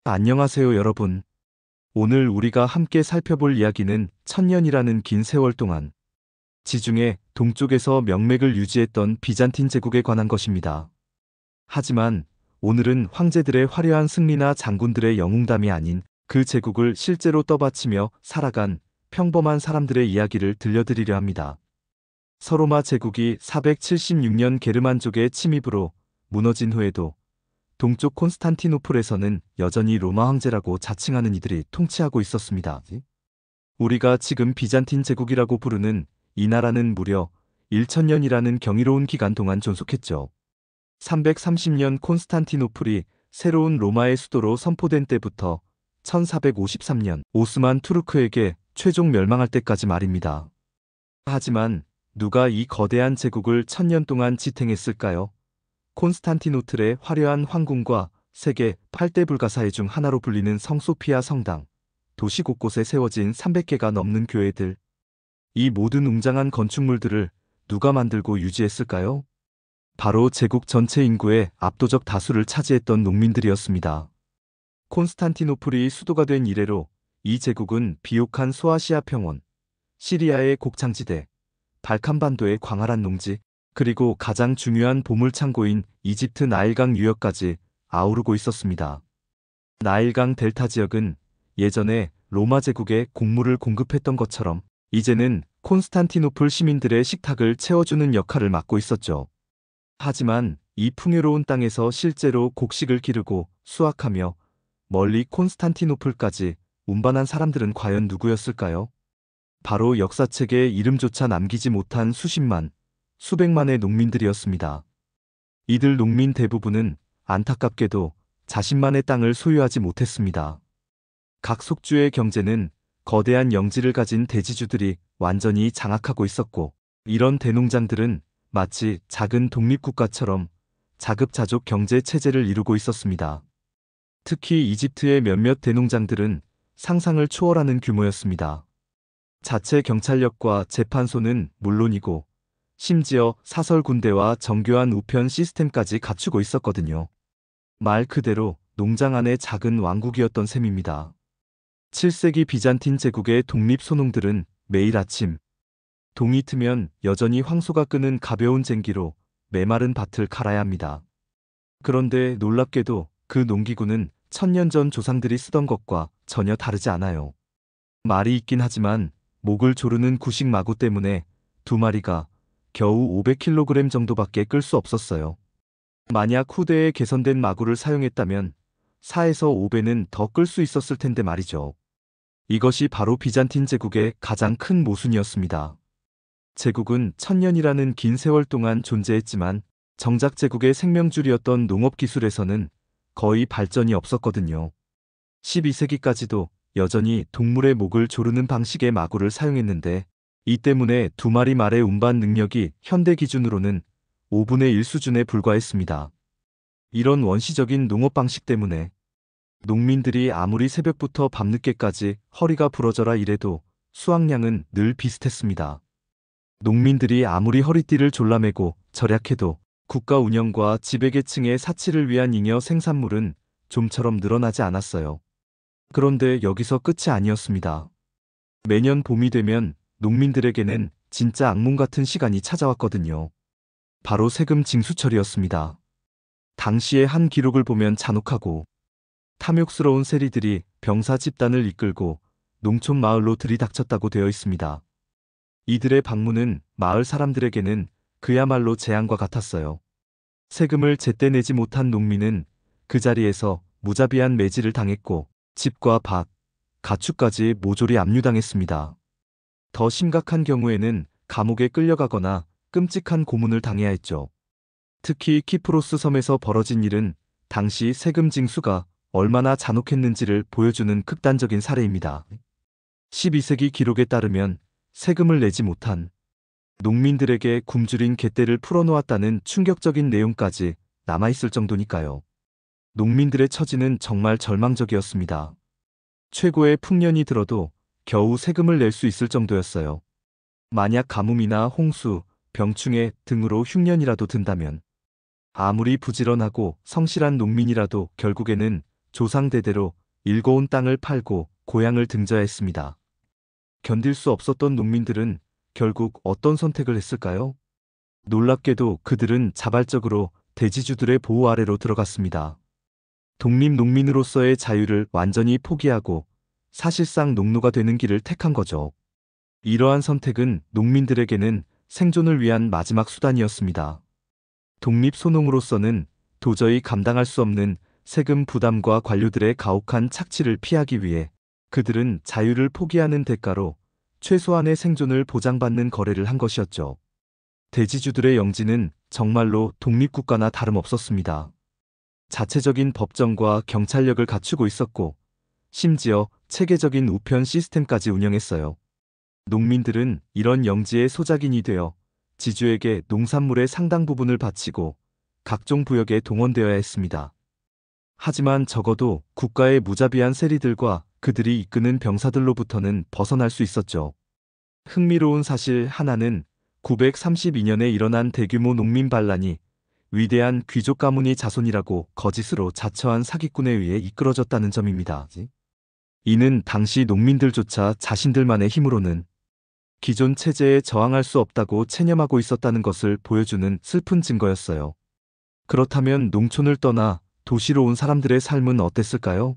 안녕하세요, 여러분. 오늘 우리가 함께 살펴볼 이야기는 천년이라는 긴 세월 동안 지중해 동쪽에서 명맥을 유지했던 비잔틴 제국에 관한 것입니다. 하지만 오늘은 황제들의 화려한 승리나 장군들의 영웅담이 아닌 그 제국을 실제로 떠받치며 살아간 평범한 사람들의 이야기를 들려드리려 합니다. 서로마 제국이 476년 게르만족의 침입으로 무너진 후에도 동쪽 콘스탄티노플에서는 여전히 로마 황제라고 자칭하는 이들이 통치하고 있었습니다. 우리가 지금 비잔틴 제국이라고 부르는 이 나라는 무려 1000년이라는 경이로운 기간 동안 존속했죠. 330년 콘스탄티노플이 새로운 로마의 수도로 선포된 때부터 1453년 오스만 투르크에게 최종 멸망할 때까지 말입니다. 하지만 누가 이 거대한 제국을 1000년 동안 지탱했을까요? 콘스탄티노틀의 화려한 황궁과 세계 8대 불가사의 중 하나로 불리는 성소피아 성당, 도시 곳곳에 세워진 300개가 넘는 교회들. 이 모든 웅장한 건축물들을 누가 만들고 유지했을까요? 바로 제국 전체 인구의 압도적 다수를 차지했던 농민들이었습니다. 콘스탄티노플이 수도가 된 이래로 이 제국은 비옥한 소아시아 평원, 시리아의 곡창지대, 발칸반도의 광활한 농지, 그리고 가장 중요한 보물창고인 이집트 나일강 유역까지 아우르고 있었습니다. 나일강 델타 지역은 예전에 로마 제국에 곡물을 공급했던 것처럼 이제는 콘스탄티노플 시민들의 식탁을 채워주는 역할을 맡고 있었죠. 하지만 이 풍요로운 땅에서 실제로 곡식을 기르고 수확하며 멀리 콘스탄티노플까지 운반한 사람들은 과연 누구였을까요? 바로 역사책에 이름조차 남기지 못한 수십만, 수백만의 농민들이었습니다. 이들 농민 대부분은 안타깝게도 자신만의 땅을 소유하지 못했습니다. 각 속주의 경제는 거대한 영지를 가진 대지주들이 완전히 장악하고 있었고, 이런 대농장들은 마치 작은 독립국가처럼 자급자족 경제 체제를 이루고 있었습니다. 특히 이집트의 몇몇 대농장들은 상상을 초월하는 규모였습니다. 자체 경찰력과 재판소는 물론이고 심지어 사설 군대와 정교한 우편 시스템까지 갖추고 있었거든요. 말 그대로 농장 안의 작은 왕국이었던 셈입니다. 7세기 비잔틴 제국의 독립소농들은 매일 아침 동이 트면 여전히 황소가 끄는 가벼운 쟁기로 메마른 밭을 갈아야 합니다. 그런데 놀랍게도 그 농기구는 1000년 전 조상들이 쓰던 것과 전혀 다르지 않아요. 말이 있긴 하지만 목을 조르는 구식 마구 때문에 두 마리가 겨우 500kg 정도밖에 끌 수 없었어요. 만약 후대에 개선된 마구를 사용했다면 4에서 5배는 더 끌 수 있었을 텐데 말이죠. 이것이 바로 비잔틴 제국의 가장 큰 모순이었습니다. 제국은 1000년이라는 긴 세월 동안 존재했지만 정작 제국의 생명줄이었던 농업기술에서는 거의 발전이 없었거든요. 12세기까지도 여전히 동물의 목을 조르는 방식의 마구를 사용했는데 이 때문에 두 마리 말의 운반 능력이 현대 기준으로는 5분의 1 수준에 불과했습니다. 이런 원시적인 농업 방식 때문에 농민들이 아무리 새벽부터 밤늦게까지 허리가 부러져라 일해도 수확량은 늘 비슷했습니다. 농민들이 아무리 허리띠를 졸라매고 절약해도 국가 운영과 지배계층의 사치를 위한 잉여 생산물은 좀처럼 늘어나지 않았어요. 그런데 여기서 끝이 아니었습니다. 매년 봄이 되면 농민들에게는 진짜 악몽 같은 시간이 찾아왔거든요. 바로 세금 징수철이었습니다. 당시의 한 기록을 보면 잔혹하고 탐욕스러운 세리들이 병사 집단을 이끌고 농촌 마을로 들이닥쳤다고 되어 있습니다. 이들의 방문은 마을 사람들에게는 그야말로 재앙과 같았어요. 세금을 제때 내지 못한 농민은 그 자리에서 무자비한 매질을 당했고 집과 밭, 가축까지 모조리 압류당했습니다. 더 심각한 경우에는 감옥에 끌려가거나 끔찍한 고문을 당해야 했죠. 특히 키프로스 섬에서 벌어진 일은 당시 세금 징수가 얼마나 잔혹했는지를 보여주는 극단적인 사례입니다. 12세기 기록에 따르면 세금을 내지 못한 농민들에게 굶주린 갯대를 풀어놓았다는 충격적인 내용까지 남아있을 정도니까요. 농민들의 처지는 정말 절망적이었습니다. 최고의 풍년이 들어도 겨우 세금을 낼 수 있을 정도였어요. 만약 가뭄이나 홍수, 병충해 등으로 흉년이라도 든다면 아무리 부지런하고 성실한 농민이라도 결국에는 조상 대대로 일궈온 땅을 팔고 고향을 등져야 했습니다. 견딜 수 없었던 농민들은 결국 어떤 선택을 했을까요? 놀랍게도 그들은 자발적으로 대지주들의 보호 아래로 들어갔습니다. 독립농민으로서의 자유를 완전히 포기하고 사실상 농노가 되는 길을 택한 거죠. 이러한 선택은 농민들에게는 생존을 위한 마지막 수단이었습니다. 독립소농으로서는 도저히 감당할 수 없는 세금 부담과 관료들의 가혹한 착취를 피하기 위해 그들은 자유를 포기하는 대가로 최소한의 생존을 보장받는 거래를 한 것이었죠. 대지주들의 영지는 정말로 독립국가나 다름없었습니다. 자체적인 법정과 경찰력을 갖추고 있었고 심지어 체계적인 우편 시스템까지 운영했어요. 농민들은 이런 영지의 소작인이 되어 지주에게 농산물의 상당 부분을 바치고 각종 부역에 동원되어야 했습니다. 하지만 적어도 국가의 무자비한 세리들과 그들이 이끄는 병사들로부터는 벗어날 수 있었죠. 흥미로운 사실 하나는 932년에 일어난 대규모 농민 반란이 위대한 귀족 가문이 자손이라고 거짓으로 자처한 사기꾼에 의해 이끌어졌다는 점입니다. 이는 당시 농민들조차 자신들만의 힘으로는 기존 체제에 저항할 수 없다고 체념하고 있었다는 것을 보여주는 슬픈 증거였어요. 그렇다면 농촌을 떠나 도시로 온 사람들의 삶은 어땠을까요?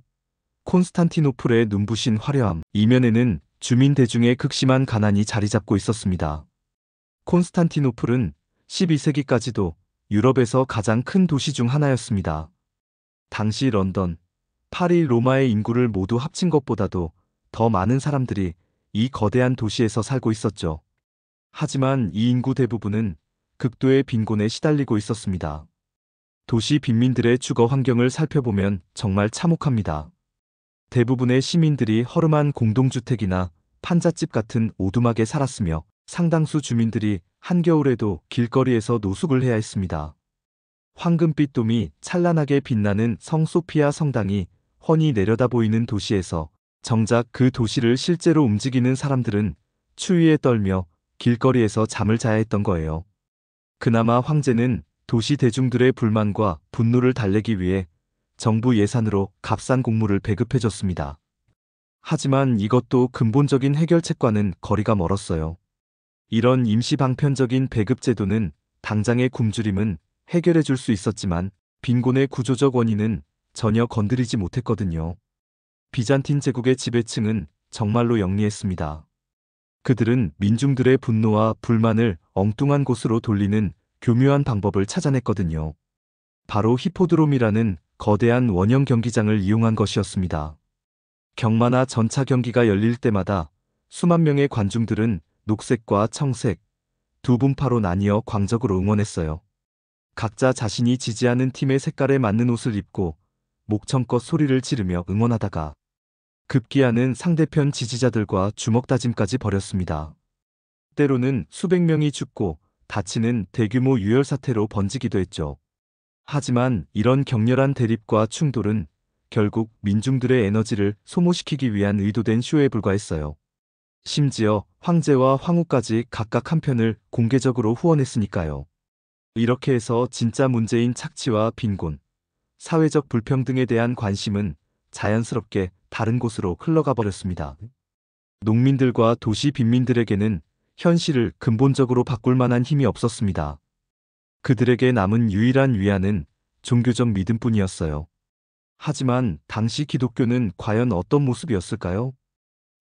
콘스탄티노플의 눈부신 화려함 이면에는 주민 대중의 극심한 가난이 자리 잡고 있었습니다. 콘스탄티노플은 12세기까지도 유럽에서 가장 큰 도시 중 하나였습니다. 당시 런던, 파리, 로마의 인구를 모두 합친 것보다도 더 많은 사람들이 이 거대한 도시에서 살고 있었죠. 하지만 이 인구 대부분은 극도의 빈곤에 시달리고 있었습니다. 도시 빈민들의 주거 환경을 살펴보면 정말 참혹합니다. 대부분의 시민들이 허름한 공동주택이나 판잣집 같은 오두막에 살았으며 상당수 주민들이 한겨울에도 길거리에서 노숙을 해야 했습니다. 황금빛 돔이 찬란하게 빛나는 성 소피아 성당이 훤히 내려다 보이는 도시에서 정작 그 도시를 실제로 움직이는 사람들은 추위에 떨며 길거리에서 잠을 자야 했던 거예요. 그나마 황제는 도시 대중들의 불만과 분노를 달래기 위해 정부 예산으로 값싼 곡물을 배급해줬습니다. 하지만 이것도 근본적인 해결책과는 거리가 멀었어요. 이런 임시 방편적인 배급 제도는 당장의 굶주림은 해결해 줄 수 있었지만 빈곤의 구조적 원인은 전혀 건드리지 못했거든요. 비잔틴 제국의 지배층은 정말로 영리했습니다. 그들은 민중들의 분노와 불만을 엉뚱한 곳으로 돌리는 교묘한 방법을 찾아냈거든요. 바로 히포드롬이라는 거대한 원형 경기장을 이용한 것이었습니다. 경마나 전차 경기가 열릴 때마다 수만 명의 관중들은 녹색과 청색, 두 분파로 나뉘어 광적으로 응원했어요. 각자 자신이 지지하는 팀의 색깔에 맞는 옷을 입고 목청껏 소리를 지르며 응원하다가 급기야는 상대편 지지자들과 주먹다짐까지 벌였습니다. 때로는 수백 명이 죽고 다치는 대규모 유혈 사태로 번지기도 했죠. 하지만 이런 격렬한 대립과 충돌은 결국 민중들의 에너지를 소모시키기 위한 의도된 쇼에 불과했어요. 심지어 황제와 황후까지 각각 한 편을 공개적으로 후원했으니까요. 이렇게 해서 진짜 문제인 착취와 빈곤, 사회적 불평등에 대한 관심은 자연스럽게 다른 곳으로 흘러가 버렸습니다. 농민들과 도시 빈민들에게는 현실을 근본적으로 바꿀 만한 힘이 없었습니다. 그들에게 남은 유일한 위안은 종교적 믿음뿐이었어요. 하지만 당시 기독교는 과연 어떤 모습이었을까요?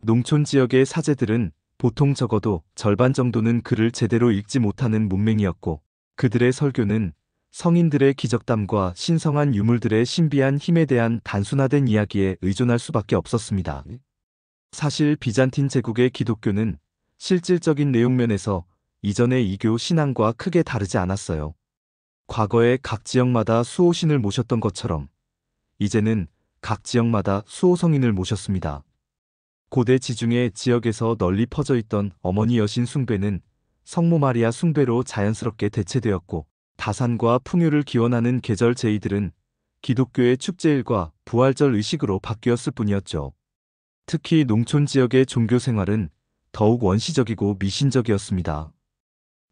농촌 지역의 사제들은 보통 적어도 절반 정도는 글을 제대로 읽지 못하는 문맹이었고 그들의 설교는 성인들의 기적담과 신성한 유물들의 신비한 힘에 대한 단순화된 이야기에 의존할 수밖에 없었습니다. 사실 비잔틴 제국의 기독교는 실질적인 내용면에서 이전의 이교 신앙과 크게 다르지 않았어요. 과거에 각 지역마다 수호신을 모셨던 것처럼 이제는 각 지역마다 수호성인을 모셨습니다. 고대 지중해 지역에서 널리 퍼져 있던 어머니 여신 숭배는 성모 마리아 숭배로 자연스럽게 대체되었고 다산과 풍요를 기원하는 계절 제의들은 기독교의 축제일과 부활절 의식으로 바뀌었을 뿐이었죠. 특히 농촌 지역의 종교 생활은 더욱 원시적이고 미신적이었습니다.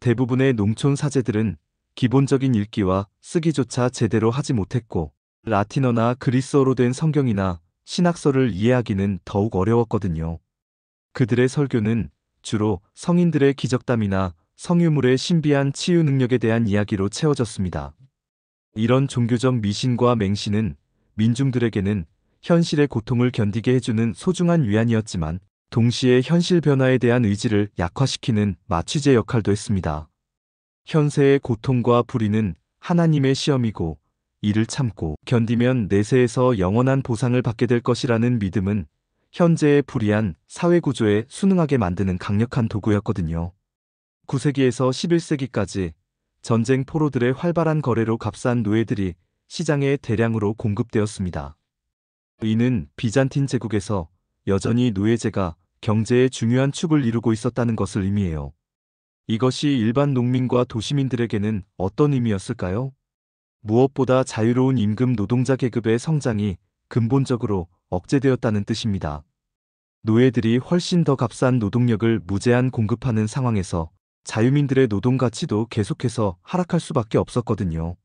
대부분의 농촌 사제들은 기본적인 읽기와 쓰기조차 제대로 하지 못했고 라틴어나 그리스어로 된 성경이나 신학서를 이해하기는 더욱 어려웠거든요. 그들의 설교는 주로 성인들의 기적담이나 성유물의 신비한 치유 능력에 대한 이야기로 채워졌습니다. 이런 종교적 미신과 맹신은 민중들에게는 현실의 고통을 견디게 해주는 소중한 위안이었지만, 동시에 현실 변화에 대한 의지를 약화시키는 마취제 역할도 했습니다. 현세의 고통과 불의는 하나님의 시험이고, 이를 참고 견디면 내세에서 영원한 보상을 받게 될 것이라는 믿음은 현재의 불이한 사회구조에 순응하게 만드는 강력한 도구였거든요. 9세기에서 11세기까지 전쟁 포로들의 활발한 거래로 값싼 노예들이 시장에 대량으로 공급되었습니다. 이는 비잔틴 제국에서 여전히 노예제가 경제의 중요한 축을 이루고 있었다는 것을 의미해요. 이것이 일반 농민과 도시민들에게는 어떤 의미였을까요? 무엇보다 자유로운 임금 노동자 계급의 성장이 근본적으로 억제되었다는 뜻입니다. 노예들이 훨씬 더 값싼 노동력을 무제한 공급하는 상황에서 자유민들의 노동 가치도 계속해서 하락할 수밖에 없었거든요.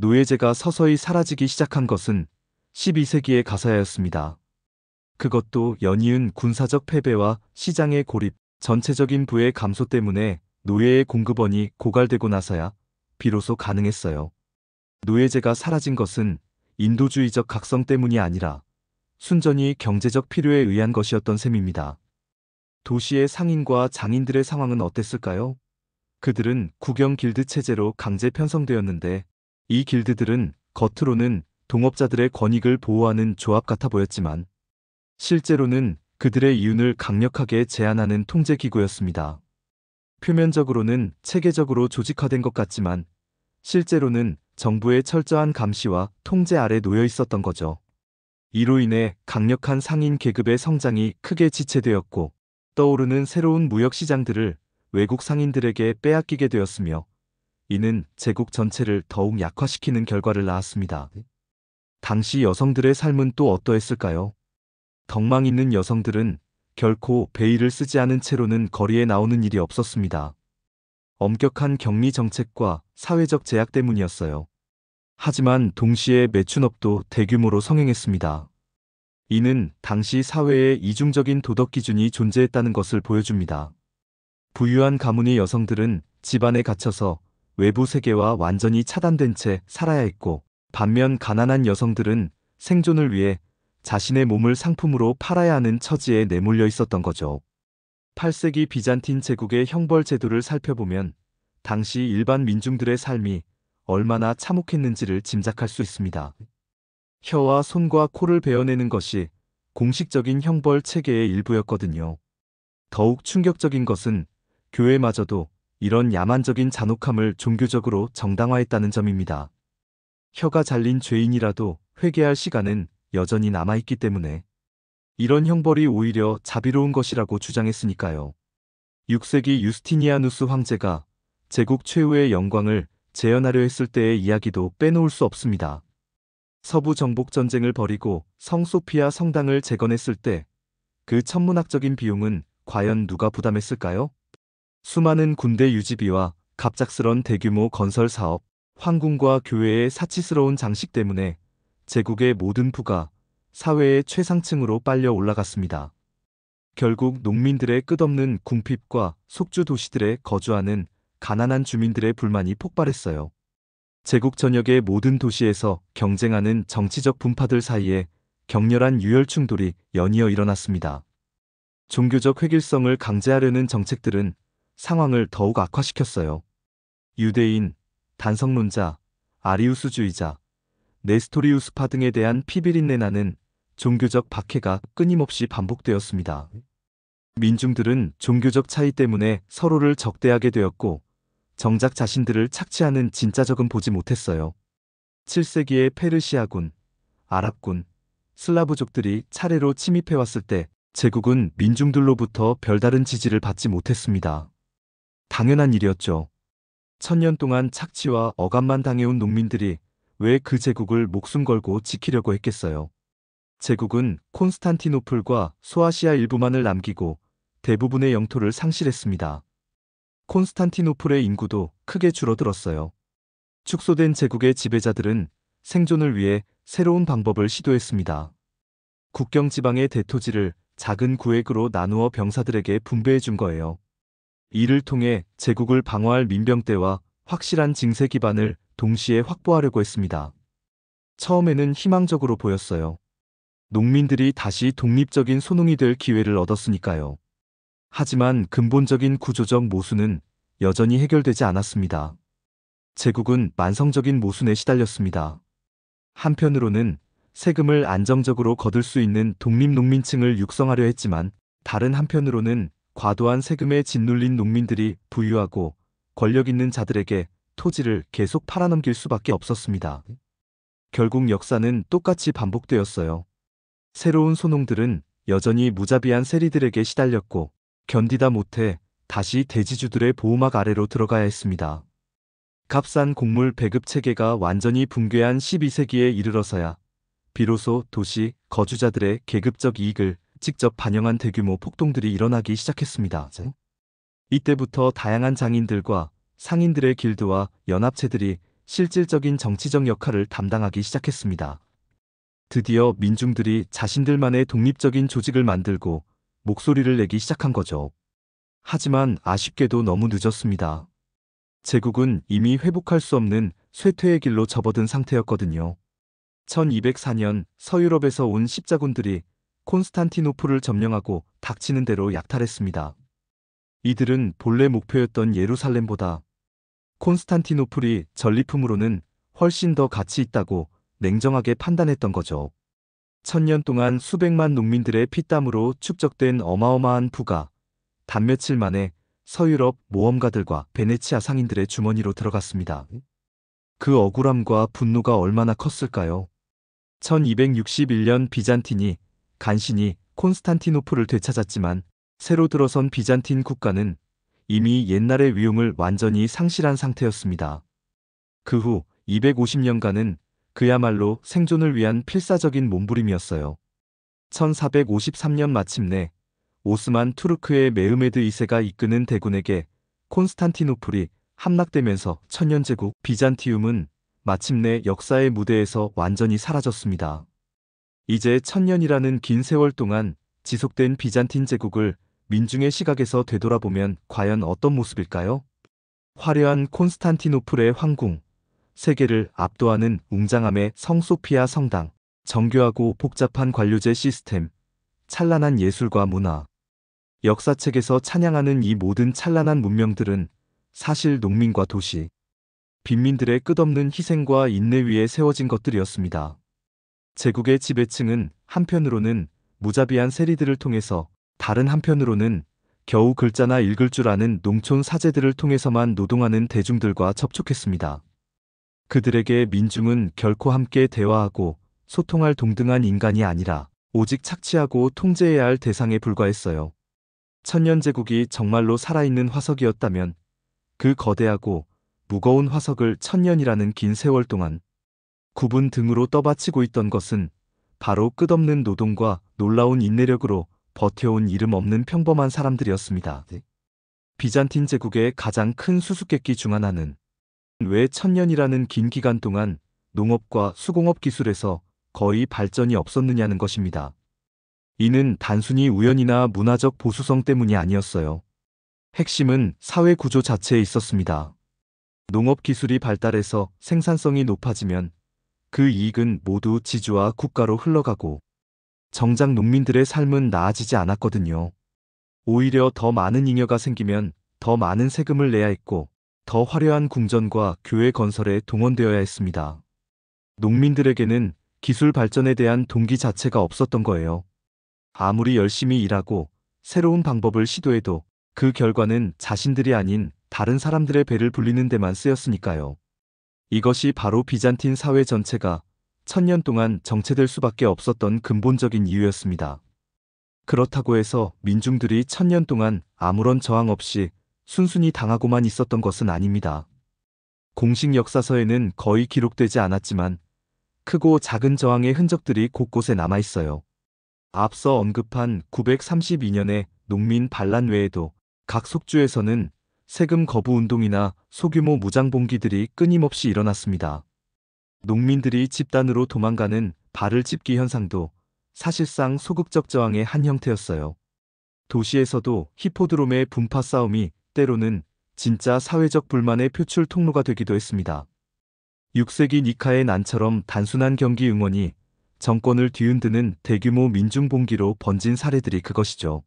노예제가 서서히 사라지기 시작한 것은 12세기에 가서야였습니다. 그것도 연이은 군사적 패배와 시장의 고립, 전체적인 부의 감소 때문에 노예의 공급원이 고갈되고 나서야 비로소 가능했어요. 노예제가 사라진 것은 인도주의적 각성 때문이 아니라 순전히 경제적 필요에 의한 것이었던 셈입니다. 도시의 상인과 장인들의 상황은 어땠을까요? 그들은 국영 길드 체제로 강제 편성되었는데, 이 길드들은 겉으로는 동업자들의 권익을 보호하는 조합 같아 보였지만 실제로는 그들의 이윤을 강력하게 제한하는 통제기구였습니다. 표면적으로는 체계적으로 조직화된 것 같지만 실제로는 정부의 철저한 감시와 통제 아래 놓여 있었던 거죠. 이로 인해 강력한 상인 계급의 성장이 크게 지체되었고, 떠오르는 새로운 무역 시장들을 외국 상인들에게 빼앗기게 되었으며, 이는 제국 전체를 더욱 약화시키는 결과를 낳았습니다. 당시 여성들의 삶은 또 어떠했을까요? 덕망 있는 여성들은 결코 베일을 쓰지 않은 채로는 거리에 나오는 일이 없었습니다. 엄격한 격리 정책과 사회적 제약 때문이었어요. 하지만 동시에 매춘업도 대규모로 성행했습니다. 이는 당시 사회에 이중적인 도덕 기준이 존재했다는 것을 보여줍니다. 부유한 가문의 여성들은 집안에 갇혀서 외부 세계와 완전히 차단된 채 살아야 했고, 반면 가난한 여성들은 생존을 위해 자신의 몸을 상품으로 팔아야 하는 처지에 내몰려 있었던 거죠. 8세기 비잔틴 제국의 형벌 제도를 살펴보면 당시 일반 민중들의 삶이 얼마나 참혹했는지를 짐작할 수 있습니다. 혀와 손과 코를 베어내는 것이 공식적인 형벌 체계의 일부였거든요. 더욱 충격적인 것은 교회마저도 이런 야만적인 잔혹함을 종교적으로 정당화했다는 점입니다. 혀가 잘린 죄인이라도 회개할 시간은 여전히 남아있기 때문에 이런 형벌이 오히려 자비로운 것이라고 주장했으니까요. 6세기 유스티니아누스 황제가 제국 최후의 영광을 재현하려 했을 때의 이야기도 빼놓을 수 없습니다. 서부 정복 전쟁을 벌이고 성소피아 성당을 재건했을 때 그 천문학적인 비용은 과연 누가 부담했을까요? 수많은 군대 유지비와 갑작스런 대규모 건설 사업, 황궁과 교회의 사치스러운 장식 때문에 제국의 모든 부가 사회의 최상층으로 빨려 올라갔습니다. 결국 농민들의 끝없는 궁핍과 속주 도시들에 거주하는 가난한 주민들의 불만이 폭발했어요. 제국 전역의 모든 도시에서 경쟁하는 정치적 분파들 사이에 격렬한 유혈 충돌이 연이어 일어났습니다. 종교적 획일성을 강제하려는 정책들은 상황을 더욱 악화시켰어요. 유대인, 단성론자, 아리우스주의자, 네스토리우스파 등에 대한 피비린내 나는 종교적 박해가 끊임없이 반복되었습니다. 민중들은 종교적 차이 때문에 서로를 적대하게 되었고, 정작 자신들을 착취하는 진짜적은 보지 못했어요. 7세기의 페르시아군, 아랍군, 슬라브족들이 차례로 침입해왔을 때 제국은 민중들로부터 별다른 지지를 받지 못했습니다. 당연한 일이었죠. 1000년 동안 착취와 억압만 당해온 농민들이 왜 그 제국을 목숨 걸고 지키려고 했겠어요. 제국은 콘스탄티노플과 소아시아 일부만을 남기고 대부분의 영토를 상실했습니다. 콘스탄티노플의 인구도 크게 줄어들었어요. 축소된 제국의 지배자들은 생존을 위해 새로운 방법을 시도했습니다. 국경 지방의 대토지를 작은 구획으로 나누어 병사들에게 분배해 준 거예요. 이를 통해 제국을 방어할 민병대와 확실한 징세 기반을 동시에 확보하려고 했습니다. 처음에는 희망적으로 보였어요. 농민들이 다시 독립적인 소농이 될 기회를 얻었으니까요. 하지만 근본적인 구조적 모순은 여전히 해결되지 않았습니다. 제국은 만성적인 모순에 시달렸습니다. 한편으로는 세금을 안정적으로 거둘 수 있는 독립농민층을 육성하려 했지만, 다른 한편으로는 과도한 세금에 짓눌린 농민들이 부유하고 권력 있는 자들에게 토지를 계속 팔아넘길 수밖에 없었습니다. 결국 역사는 똑같이 반복되었어요. 새로운 소농들은 여전히 무자비한 세리들에게 시달렸고, 견디다 못해 다시 대지주들의 보호막 아래로 들어가야 했습니다. 값싼 곡물 배급 체계가 완전히 붕괴한 12세기에 이르러서야 비로소 도시 거주자들의 계급적 이익을 직접 반영한 대규모 폭동들이 일어나기 시작했습니다. 이때부터 다양한 장인들과 상인들의 길드와 연합체들이 실질적인 정치적 역할을 담당하기 시작했습니다. 드디어 민중들이 자신들만의 독립적인 조직을 만들고 목소리를 내기 시작한 거죠. 하지만 아쉽게도 너무 늦었습니다. 제국은 이미 회복할 수 없는 쇠퇴의 길로 접어든 상태였거든요. 1204년 서유럽에서 온 십자군들이 콘스탄티노플을 점령하고 닥치는 대로 약탈했습니다. 이들은 본래 목표였던 예루살렘보다 콘스탄티노플이 전리품으로는 훨씬 더 가치 있다고 냉정하게 판단했던 거죠. 1000년 동안 수백만 농민들의 피땀으로 축적된 어마어마한 부가 단 며칠 만에 서유럽 모험가들과 베네치아 상인들의 주머니로 들어갔습니다. 그 억울함과 분노가 얼마나 컸을까요? 1261년 비잔틴이 간신히 콘스탄티노플을 되찾았지만, 새로 들어선 비잔틴 국가는 이미 옛날의 위용을 완전히 상실한 상태였습니다. 그 후 250년간은 그야말로 생존을 위한 필사적인 몸부림이었어요. 1453년 마침내 오스만 투르크의 메흐메드 2세가 이끄는 대군에게 콘스탄티노플이 함락되면서 천년제국 비잔티움은 마침내 역사의 무대에서 완전히 사라졌습니다. 이제 1000년이라는 긴 세월 동안 지속된 비잔틴 제국을 민중의 시각에서 되돌아보면 과연 어떤 모습일까요? 화려한 콘스탄티노플의 황궁, 세계를 압도하는 웅장함의 성소피아 성당, 정교하고 복잡한 관료제 시스템, 찬란한 예술과 문화. 역사책에서 찬양하는 이 모든 찬란한 문명들은 사실 농민과 도시, 빈민들의 끝없는 희생과 인내 위에 세워진 것들이었습니다. 제국의 지배층은 한편으로는 무자비한 세리들을 통해서, 다른 한편으로는 겨우 글자나 읽을 줄 아는 농촌 사제들을 통해서만 노동하는 대중들과 접촉했습니다. 그들에게 민중은 결코 함께 대화하고 소통할 동등한 인간이 아니라 오직 착취하고 통제해야 할 대상에 불과했어요. 천년제국이 정말로 살아있는 화석이었다면 그 거대하고 무거운 화석을 1000년이라는 긴 세월 동안 굽은 등으로 떠받치고 있던 것은 바로 끝없는 노동과 놀라운 인내력으로 버텨온 이름 없는 평범한 사람들이었습니다. 비잔틴 제국의 가장 큰 수수께끼 중 하나는 왜 1000년이라는 긴 기간 동안 농업과 수공업 기술에서 거의 발전이 없었느냐는 것입니다. 이는 단순히 우연이나 문화적 보수성 때문이 아니었어요. 핵심은 사회 구조 자체에 있었습니다. 농업 기술이 발달해서 생산성이 높아지면 그 이익은 모두 지주와 국가로 흘러가고, 정작 농민들의 삶은 나아지지 않았거든요. 오히려 더 많은 잉여가 생기면 더 많은 세금을 내야 했고, 더 화려한 궁전과 교회 건설에 동원되어야 했습니다. 농민들에게는 기술 발전에 대한 동기 자체가 없었던 거예요. 아무리 열심히 일하고 새로운 방법을 시도해도 그 결과는 자신들이 아닌 다른 사람들의 배를 불리는 데만 쓰였으니까요. 이것이 바로 비잔틴 사회 전체가 1000년 동안 정체될 수밖에 없었던 근본적인 이유였습니다. 그렇다고 해서 민중들이 1000년 동안 아무런 저항 없이 순순히 당하고만 있었던 것은 아닙니다. 공식 역사서에는 거의 기록되지 않았지만 크고 작은 저항의 흔적들이 곳곳에 남아있어요. 앞서 언급한 932년의 농민 반란 외에도 각 속주에서는 세금 거부 운동이나 소규모 무장봉기들이 끊임없이 일어났습니다. 농민들이 집단으로 도망가는 발을 찝기 현상도 사실상 소극적 저항의 한 형태였어요. 도시에서도 히포드롬의 분파 싸움이 때로는 진짜 사회적 불만의 표출 통로가 되기도 했습니다. 6세기 니카의 난처럼 단순한 경기 응원이 정권을 뒤흔드는 대규모 민중 봉기로 번진 사례들이 그것이죠.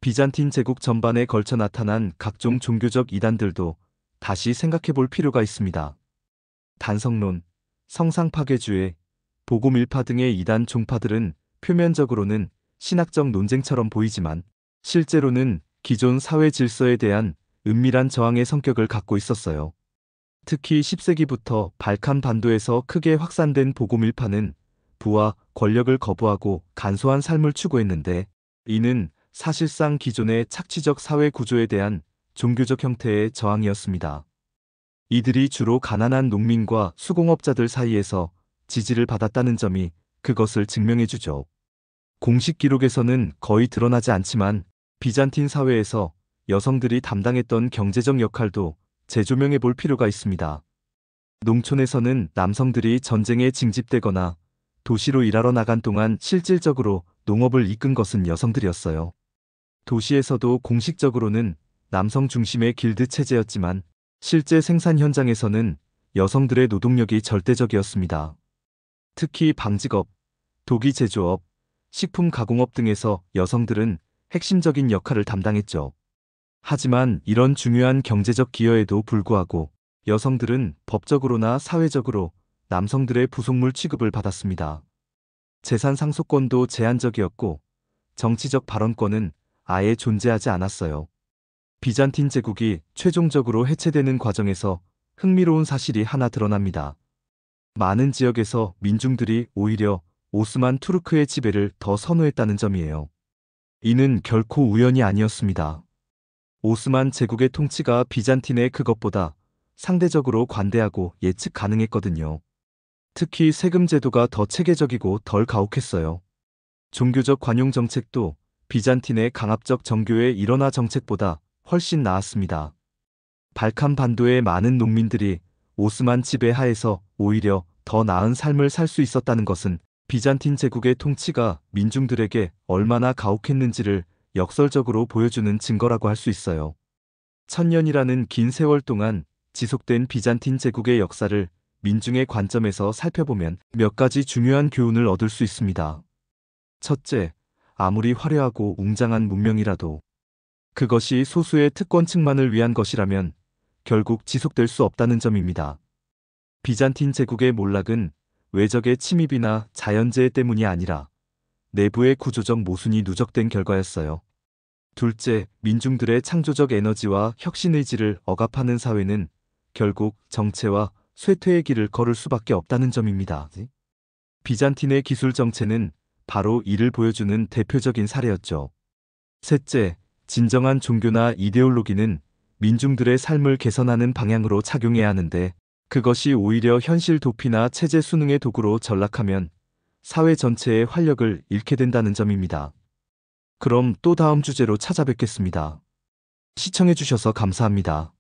비잔틴 제국 전반에 걸쳐 나타난 각종 종교적 이단들도 다시 생각해 볼 필요가 있습니다. 단성론, 성상파괴주의, 복음일파 등의 이단 종파들은 표면적으로는 신학적 논쟁처럼 보이지만 실제로는 기존 사회 질서에 대한 은밀한 저항의 성격을 갖고 있었어요. 특히 10세기부터 발칸 반도에서 크게 확산된 복음일파는 부와 권력을 거부하고 간소한 삶을 추구했는데, 이는 사실상 기존의 착취적 사회 구조에 대한 종교적 형태의 저항이었습니다. 이들이 주로 가난한 농민과 수공업자들 사이에서 지지를 받았다는 점이 그것을 증명해주죠. 공식 기록에서는 거의 드러나지 않지만 비잔틴 사회에서 여성들이 담당했던 경제적 역할도 재조명해 볼 필요가 있습니다. 농촌에서는 남성들이 전쟁에 징집되거나 도시로 일하러 나간 동안 실질적으로 농업을 이끈 것은 여성들이었어요. 도시에서도 공식적으로는 남성 중심의 길드 체제였지만 실제 생산 현장에서는 여성들의 노동력이 절대적이었습니다. 특히 방직업, 도기 제조업, 식품 가공업 등에서 여성들은 핵심적인 역할을 담당했죠. 하지만 이런 중요한 경제적 기여에도 불구하고 여성들은 법적으로나 사회적으로 남성들의 부속물 취급을 받았습니다. 재산 상속권도 제한적이었고 정치적 발언권은 아예 존재하지 않았어요. 비잔틴 제국이 최종적으로 해체되는 과정에서 흥미로운 사실이 하나 드러납니다. 많은 지역에서 민중들이 오히려 오스만 투르크의 지배를 더 선호했다는 점이에요. 이는 결코 우연이 아니었습니다. 오스만 제국의 통치가 비잔틴의 그것보다 상대적으로 관대하고 예측 가능했거든요. 특히 세금 제도가 더 체계적이고 덜 가혹했어요. 종교적 관용 정책도 비잔틴의 강압적 정교의 일원화 정책보다 훨씬 나았습니다. 발칸 반도의 많은 농민들이 오스만 지배 하에서 오히려 더 나은 삶을 살 수 있었다는 것은 비잔틴 제국의 통치가 민중들에게 얼마나 가혹했는지를 역설적으로 보여주는 증거라고 할 수 있어요. 1000년이라는 긴 세월 동안 지속된 비잔틴 제국의 역사를 민중의 관점에서 살펴보면 몇 가지 중요한 교훈을 얻을 수 있습니다. 첫째, 아무리 화려하고 웅장한 문명이라도 그것이 소수의 특권층만을 위한 것이라면 결국 지속될 수 없다는 점입니다. 비잔틴 제국의 몰락은 외적의 침입이나 자연재해 때문이 아니라 내부의 구조적 모순이 누적된 결과였어요. 둘째, 민중들의 창조적 에너지와 혁신 의지를 억압하는 사회는 결국 정체와 쇠퇴의 길을 걸을 수밖에 없다는 점입니다. 비잔틴의 기술 정체는 바로 이를 보여주는 대표적인 사례였죠. 셋째, 진정한 종교나 이데올로기는 민중들의 삶을 개선하는 방향으로 작용해야 하는데, 그것이 오히려 현실 도피나 체제 수능의 도구로 전락하면 사회 전체의 활력을 잃게 된다는 점입니다. 그럼 또 다음 주제로 찾아뵙겠습니다. 시청해주셔서 감사합니다.